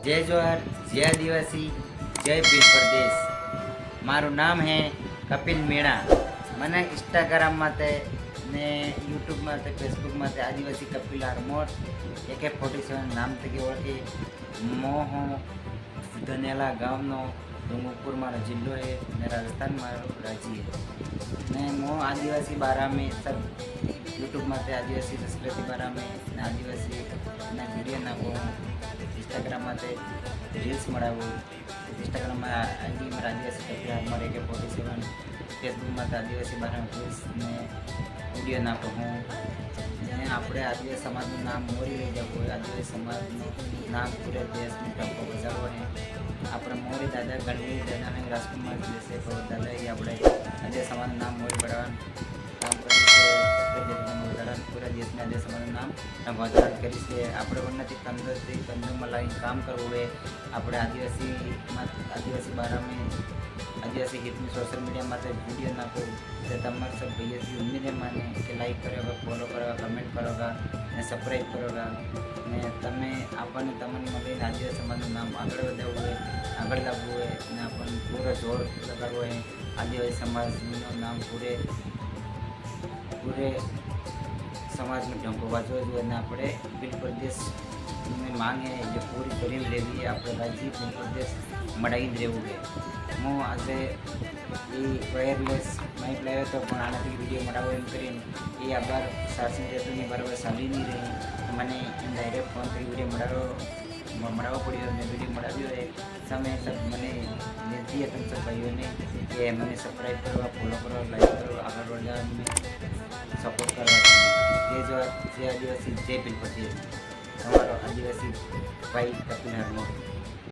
जय जोहर, जय आदिवासी, जय भील प्रदेश। मारू नाम है कपिल मीणा। मैंने इंस्टाग्राम माते ने यूट्यूब माते फेसबुक माते आदिवासी कपिल आरमोर AK-47 नाम थकी ओळखी। मो हूँ धनेला गामनो डूंगरपुर मारो जिल्लो है ने राजस्थान मारो राज्य है ने मो आदिवासी बारा में सब यूट्यूब माते आदिवासी संस्कृति बारा में ने आदिवासी ना वीडियो नाखो। इंस्टाग्राम माते रील्स मळावो। इंस्टाग्राम में आईडी मारा आदिवासी कपिल आरमोर AK-47। फेसबुक माते आदिवासी बारा में रील्स ने वीडियो नाखो हूँ ने આપણે આદિવાસી સમાજનું નામ મોરી લઈ જવું હોય। આદિવાસી સમાજનું નામ પૂરે દેશમાં ટંકો બજાવવો હોય। આપણે મોરી દાદા ગણવી દાદા ને રાજકુમાર દેશે તો દાદા એ આપણે આદિવાસી સમાજનું નામ મોરી પડાવવાનું કામ કર્યું છે। પૂરા દેશમાં આદિવાસી સમાજનું નામ વધારણ કરી છે। આપણે ઉન્નતિ તંદુરસ્તી તંદુરમાં લાવીને કામ કરવું હોય। આપણે આદિવાસી બારામાં आदिवासी हित में सोशल मीडिया में वीडियो नाखो तो तमाम सब भैया जी उम्मीद है माने कि लाइक करोगा, फॉलो करोगा, कमेंट करोगा ने सब्सक्राइब करोगा ने तमे आपने तमन मळी आदिवासी समाज नाम आगे वधाववुं है, आगे लाववुं है ने आपन पूरा जोर लगाववो है। आदिवासी समाज नाम पूरे समाज में ढंको वाजवा जोईए ने आपणे भील प्रदेश में मांग है जो पूरी करीने लेवी है। अपने राज्य भील प्रदेश मळाईने रहेवुं है। હું આજે એ વાયરલેસ માઇક લાવ્યો હતો પણ આનાથી વિડીયો મળાવો એમ કરીને એ આભાર સાસી જતુંની બરાબર સાલી નહીં રહી। મને એમ ડાયરેક્ટ ફોન કરી વિડીયો મળાવવો પડ્યો અને વિડીયો મળાવ્યો એ સમયે સબ મને વિનંતી હતી સબ ભાઈઓને કે મને સબસ્ક્રાઈબ કરવા, ફોલો કરવા, લાઈક કરવા, આગળ વધવા સપોર્ટ કરવા। જય જોહાર, જય આદિવાસી, જય ભીલ પટેલ। તમારો આદિવાસી ભાઈ કપિલ આરમોર।